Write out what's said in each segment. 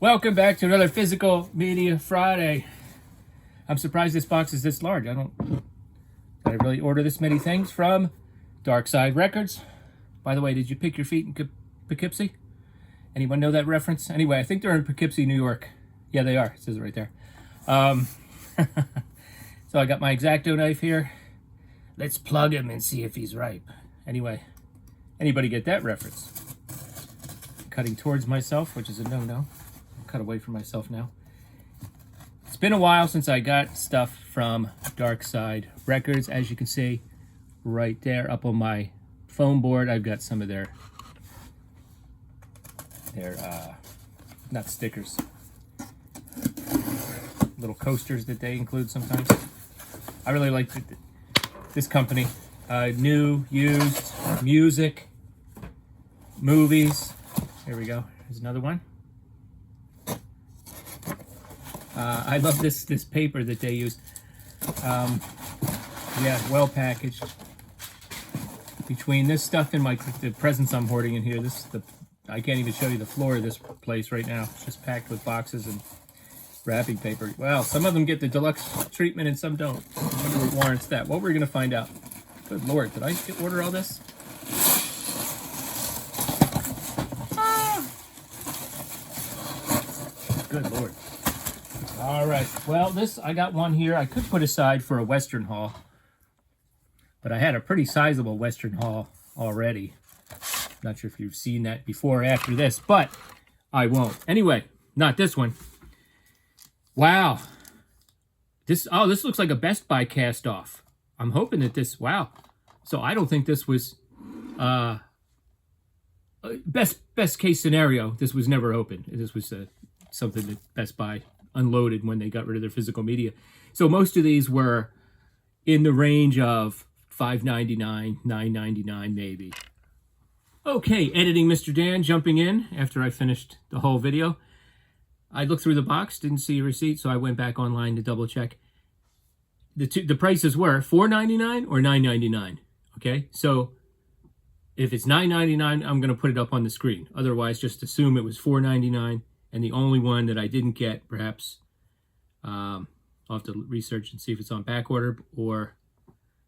Welcome back to another Physical Media Friday. I'm surprised this box is this large. Did I really order this many things from Darkside Records? By the way, did you pick your feet in Poughkeepsie? Anyone know that reference? Anyway, I think they're in Poughkeepsie, New York. Yeah, they are. It says it right there. So I got my X-Acto knife here. Let's plug him and see if he's ripe. Anyway, anybody get that reference? Cutting towards myself, which is a no-no. Cut away from myself now. It's been a while since I got stuff from Darkside Records. As you can see right there up on my foam board, I've got some of their not stickers, little coasters that they include sometimes. I really like this company. New, used, music, movies. Here we go. Here's another one. I love this paper that they use. Yeah, well packaged. Between this stuff and the presents I'm hoarding in here, I can't even show you the floor of this place right now. It's just packed with boxes and wrapping paper. Well, some of them get the deluxe treatment and some don't. I wonder what warrants that. Well, we're gonna find out. Good Lord, did I order all this? Good Lord. All right, well, I got one here I could put aside for a Western haul, but I had a pretty sizable Western haul already. Not sure if you've seen that before or after this, but I won't. Anyway, not this one. Wow. This looks like a Best Buy cast off. I'm hoping that wow. So I don't think this was, best case scenario, this was never opened. This was something that Best Buy unloaded when they got rid of their physical media. So most of these were in the range of $5.99, $9.99 maybe. Okay, editing Mr. Dan jumping in after I finished the whole video. I looked through the box, didn't see a receipt, so I went back online to double check. The prices were $4.99 or $9.99. Okay, so if it's $9.99, I'm going to put it up on the screen. Otherwise, just assume it was $4.99. And the only one that I didn't get, perhaps, I'll have to research and see if it's on back order, or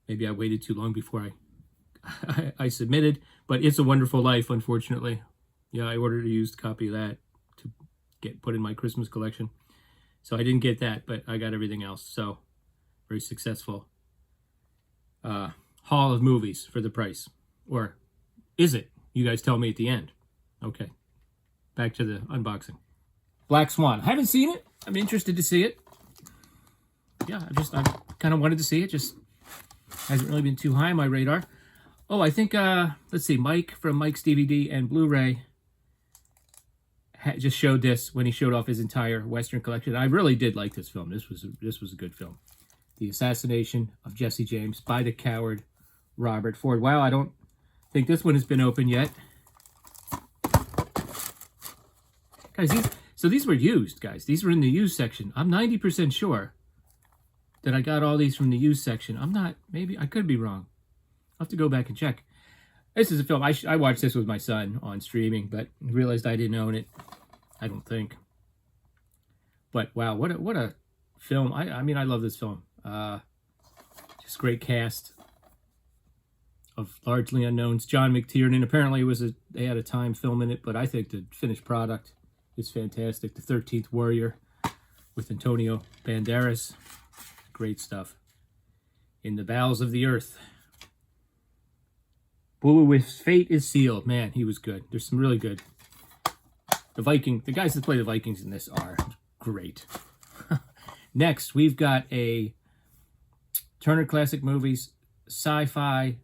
maybe I waited too long before I submitted. But It's a Wonderful Life, unfortunately. Yeah, I ordered a used copy of that to put in my Christmas collection. So I didn't get that, but I got everything else. So very successful haul of movies for the price. Or is it? You guys tell me at the end. Okay, back to the unboxing. Black Swan. I haven't seen it. I'm interested to see it. Yeah, I kind of wanted to see it. Just hasn't really been too high on my radar. Oh, I think, let's see, Mike from Mike's DVD and Blu-ray just showed this when he showed off his entire Western collection. I really did like this film. This was a good film. The Assassination of Jesse James by the coward Robert Ford. Wow, I don't think this one has been opened yet. Guys, these were used, guys. These were in the used section. I'm 90% sure that I got all these from the used section. I'm not, maybe, I could be wrong. I'll have to go back and check. This is a film, I watched this with my son on streaming, but realized I didn't own it. I don't think. But wow, what a film. I mean, I love this film. Just great cast of largely unknowns. John McTiernan, apparently they had a time filming it, but I think the finished product is fantastic. The 13th Warrior with Antonio Banderas. Great stuff. In the Bowels of the Earth. Bulwer's fate is sealed. Man, he was good. There's some really good. The guys that play the Vikings in this are great. Next, we've got a Turner Classic Movies sci-fi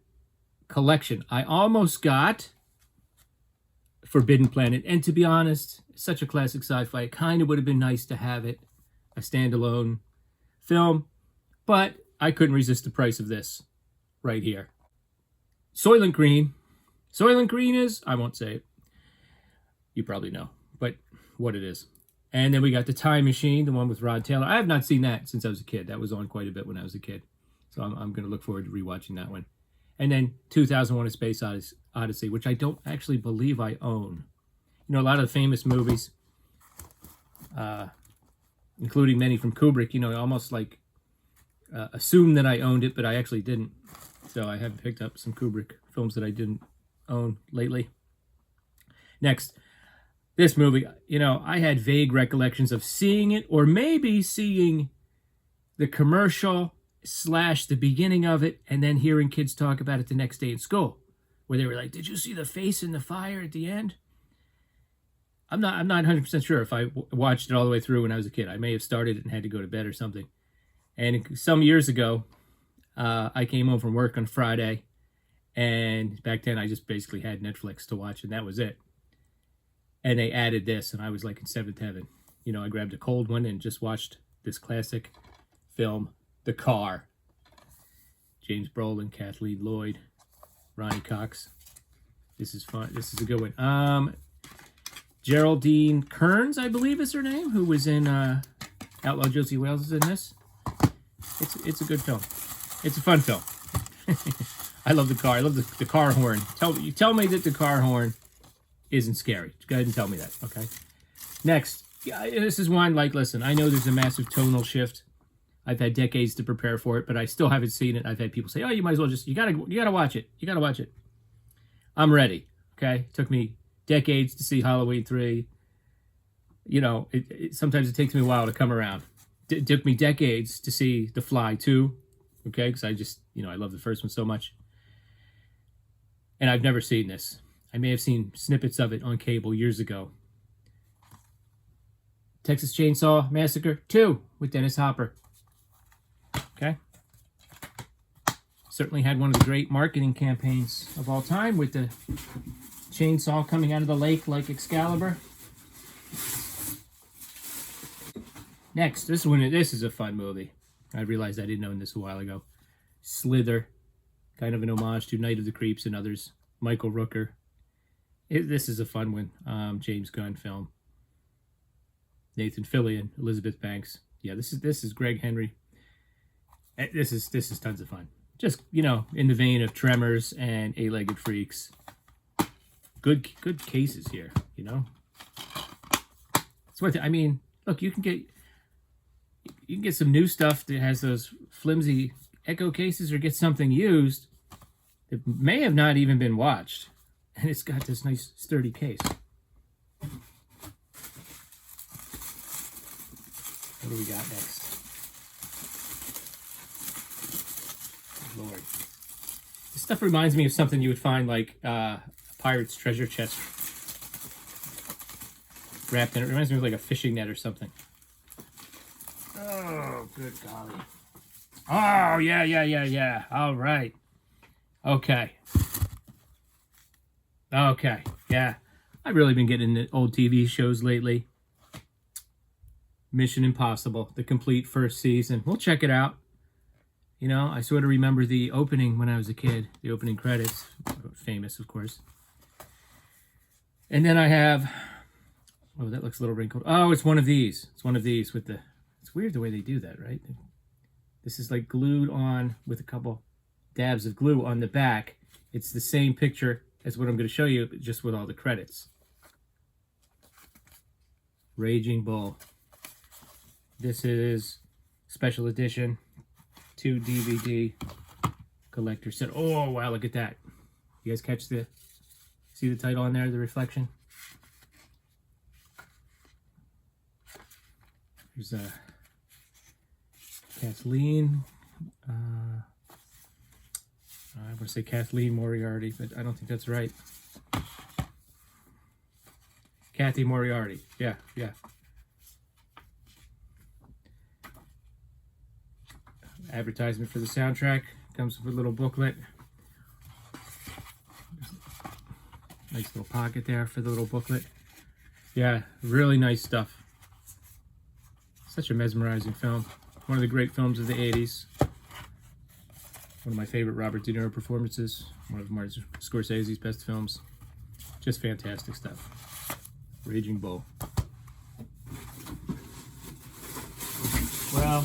collection. I almost got Forbidden Planet, and to be honest, such a classic sci-fi, it kind of would have been nice to have it a standalone film, but I couldn't resist the price of this right here. Soylent Green. Soylent Green is, I won't say it. You probably know, but what it is. And then we got The Time Machine, the one with Rod Taylor. I have not seen that since I was a kid. That was on quite a bit when I was a kid. So I'm going to look forward to rewatching that one. And then 2001: A Space Odyssey, which I don't actually believe I own. You know, a lot of the famous movies including many from Kubrick. You know, almost like assumed that I owned it, but I actually didn't. So I have picked up some Kubrick films that I didn't own lately. Next, this movie, you know, I had vague recollections of seeing it, or maybe seeing the commercial / the beginning of it, and then hearing kids talk about it the next day in school, where they were like, "Did you see the face in the fire at the end?" I'm not 100% sure if I watched it all the way through when I was a kid. I may have started it and had to go to bed or something. And some years ago, I came home from work on Friday, and back then I just basically had Netflix to watch, and that was it. And they added this, and I was like in seventh heaven. You know, I grabbed a cold one and just watched this classic film, The Car. James Brolin, Kathleen Lloyd, Ronnie Cox. This is fun. This is a good one. Geraldine Kearns, I believe is her name, who was in Outlaw Josie Wales is in this. It's a good film. It's a fun film. I love the car. I love the car horn. Tell me that the car horn isn't scary. Go ahead and tell me that, okay? Next, this is one, like, listen, I know there's a massive tonal shift. I've had decades to prepare for it, but I still haven't seen it. I've had people say, "Oh, you might as well just, you gotta watch it. You gotta watch it." I'm ready, okay? It took me decades to see Halloween 3. You know, sometimes it takes me a while to come around. It took me decades to see The Fly 2, okay? Because I just, you know, I love the first one so much. And I've never seen this. I may have seen snippets of it on cable years ago. Texas Chainsaw Massacre 2 with Dennis Hopper. Okay? Certainly had one of the great marketing campaigns of all time with the chainsaw coming out of the lake like Excalibur. Next, this is a fun movie. I realized I didn't own this a while ago. Slither, kind of an homage to Night of the Creeps and others. Michael Rooker. This is a fun one. James Gunn film. Nathan Fillion, Elizabeth Banks. Yeah, this is Greg Henry. This is tons of fun. Just, you know, in the vein of Tremors and Eight-Legged Freaks. Good cases here, you know. It's worth it. I mean, look, you can get some new stuff that has those flimsy echo cases, or get something used that may have not even been watched, and it's got this nice sturdy case. What do we got next? Lord, this stuff reminds me of something you would find like a pirate's treasure chest wrapped in it. It reminds me of like a fishing net or something. Oh, good golly. Oh, yeah. All right. Okay. Yeah. I've really been getting into old TV shows lately. Mission Impossible, the complete first season. We'll check it out. You know, I sort of remember the opening when I was a kid. The opening credits. Famous, of course. And then I have... Oh, that looks a little wrinkled. Oh, it's one of these. It's one of these with the... It's weird the way they do that, right? This is like glued on with a couple dabs of glue on the back. It's the same picture as what I'm going to show you, just with all the credits. Raging Bull. This is special edition 2 DVD collector set. Oh, wow, look at that. You guys see the title on there, the reflection? There's a Kathleen, I want to say Kathleen Moriarty, but I don't think that's right. Kathy Moriarty, yeah. Advertisement for the soundtrack. Comes with a little booklet. Nice little pocket there for the little booklet. Yeah, really nice stuff. Such a mesmerizing film. One of the great films of the 80s. One of my favorite Robert De Niro performances. One of Martin Scorsese's best films. Just fantastic stuff. Raging Bull. Well,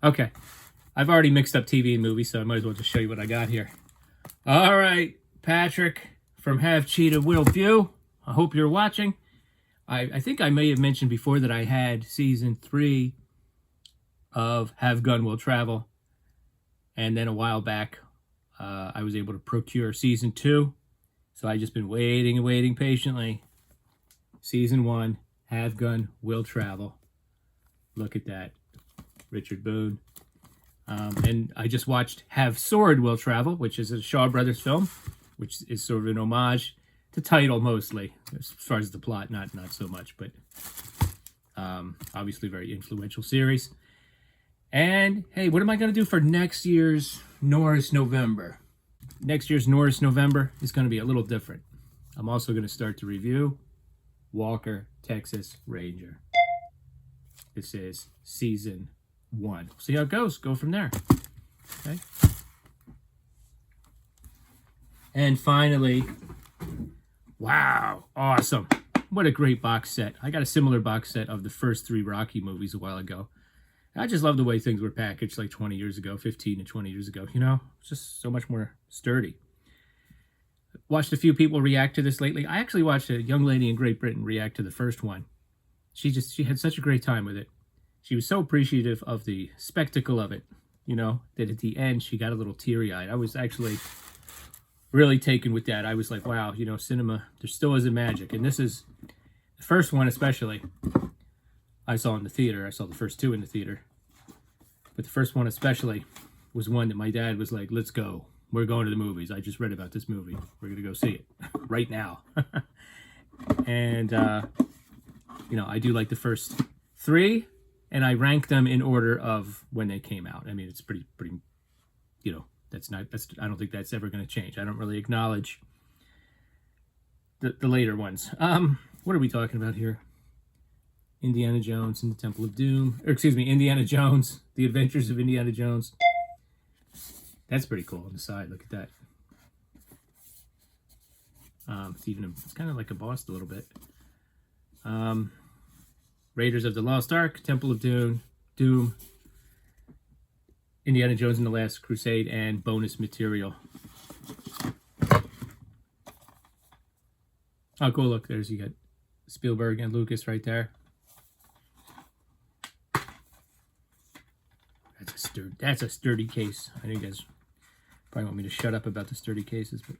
okay. I've already mixed up TV and movies, so I might as well just show you what I got here. All right. Patrick from Have Cheetah Will View. I hope you're watching. I think I may have mentioned before that I had season 3 of Have Gun Will Travel. And then a while back, I was able to procure season 2. So I've just been waiting and waiting patiently. Season 1, Have Gun Will Travel. Look at that. Richard Boone. And I just watched Have Sword Will Travel, which is a Shaw Brothers film, which is sort of an homage to title mostly, as far as the plot, not so much, but obviously very influential series. And hey, what am I going to do for next year's Norris November? Next year's Norris November is going to be a little different. I'm also going to start to review Walker, Texas Ranger. This is season 1. See how it goes. Go from there. Okay. And finally, wow, awesome. What a great box set. I got a similar box set of the first 3 Rocky movies a while ago. I just love the way things were packaged like 20 years ago, 15 to 20 years ago. You know, it's just so much more sturdy. Watched a few people react to this lately. I actually watched a young lady in Great Britain react to the first one. She had such a great time with it. She was so appreciative of the spectacle of it, you know, that at the end she got a little teary-eyed. I was actually really taken with that. I was like, wow, you know, cinema, there still is a magic. And this is, the first one especially, I saw in the theater. I saw the first 2 in the theater. But the first one especially was one that my dad was like, let's go. We're going to the movies. I just read about this movie. We're going to go see it right now. And, you know, I do like the first 3. And I rank them in order of when they came out. I mean, it's pretty, you know, I don't think that's ever going to change. I don't really acknowledge the later ones. What are we talking about here? Indiana Jones and the Temple of Doom. Or excuse me, Indiana Jones, The Adventures of Indiana Jones. That's pretty cool on the side. Look at that. It's kind of like embossed a little bit. Raiders of the Lost Ark, Temple of Doom, Indiana Jones and the Last Crusade, and bonus material. Oh, cool, look, you got Spielberg and Lucas right there. That's a sturdy case. I know you guys probably want me to shut up about the sturdy cases, but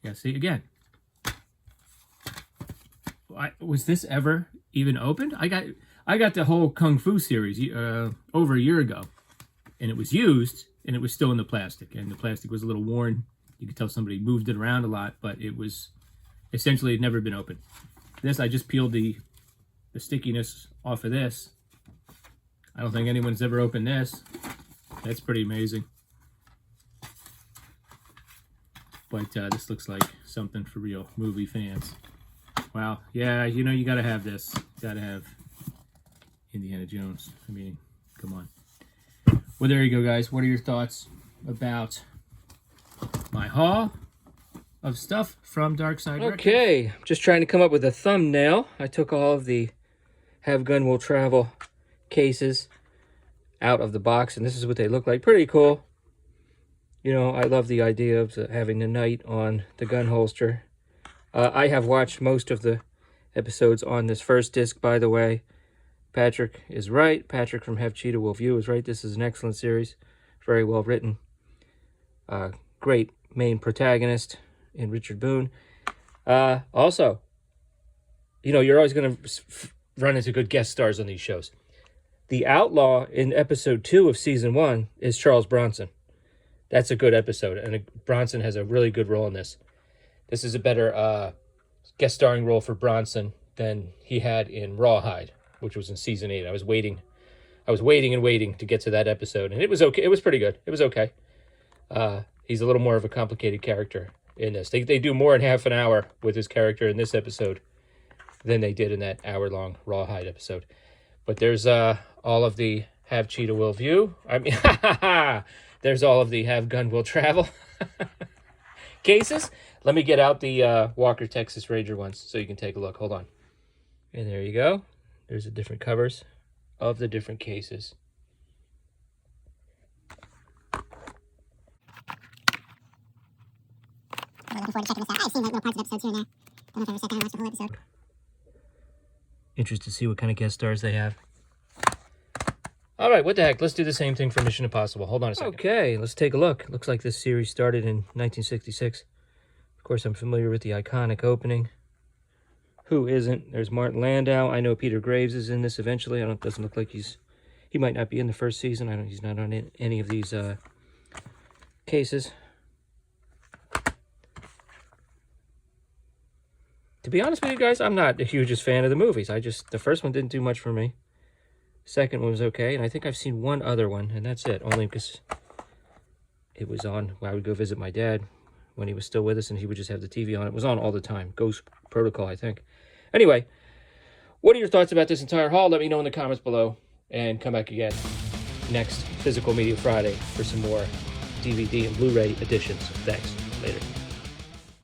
yeah, see, again. Was this ever even opened? I got the whole Kung Fu series over a year ago, and it was used, and it was still in the plastic, and the plastic was a little worn. You could tell somebody moved it around a lot, but it was essentially had never been opened. This, I just peeled the stickiness off of this. I don't think anyone's ever opened this. That's pretty amazing. But this looks like something for real movie fans. Wow, yeah, you know, you gotta have this. Gotta have Indiana Jones. I mean, come on. Well, there you go, guys. What are your thoughts about my haul of stuff from Darkside Records? Okay, I'm just trying to come up with a thumbnail. I took all of the Have Gun Will Travel cases out of the box, and this is what they look like. Pretty cool. You know, I love the idea of having the knight on the gun holster. I have watched most of the episodes on this first disc, by the way. Patrick is right. Patrick from Have Cheetah Will View is right. This is an excellent series. Very well written. Great main protagonist in Richard Boone. Also, you know, you're always going to run into good guest stars on these shows. The outlaw in episode 2 of season 1 is Charles Bronson. That's a good episode, and Bronson has a really good role in this. This is a better guest starring role for Bronson than he had in Rawhide, which was in season 8. I was waiting and waiting to get to that episode, and it was okay. It was pretty good. It was okay. He's a little more of a complicated character in this. They do more in half an hour with his character in this episode than they did in that hour-long Rawhide episode. But there's all of the Have Cheetah Will View. I mean, there's all of the Have Gun Will Travel cases. Let me get out the Walker, Texas Ranger ones so you can take a look. Hold on. And there you go. There's the different covers of the different cases. looking forward to checking this out. I've seen like little parts of episodes here and there. Don't know if I ever sat down and watched the whole episode. Interested to see what kind of guest stars they have. All right, what the heck? Let's do the same thing for Mission Impossible. Hold on a second. Okay, let's take a look. Looks like this series started in 1966. Of course, I'm familiar with the iconic opening. Who isn't? There's Martin Landau. I know Peter Graves is in this eventually. Doesn't look like he might not be in the first season. He's not on any of these cases. To be honest with you guys, I'm not the hugest fan of the movies. The first one didn't do much for me. Second one was okay, and I think I've seen one other one, and that's it. Only because it was on when I would go visit my dad when he was still with us, and he would just have the TV on. It was on all the time. Ghost Protocol, I think. Anyway, what are your thoughts about this entire haul? Let me know in the comments below, and come back again next Physical Media Friday for some more DVD and Blu-ray editions. Thanks. Later.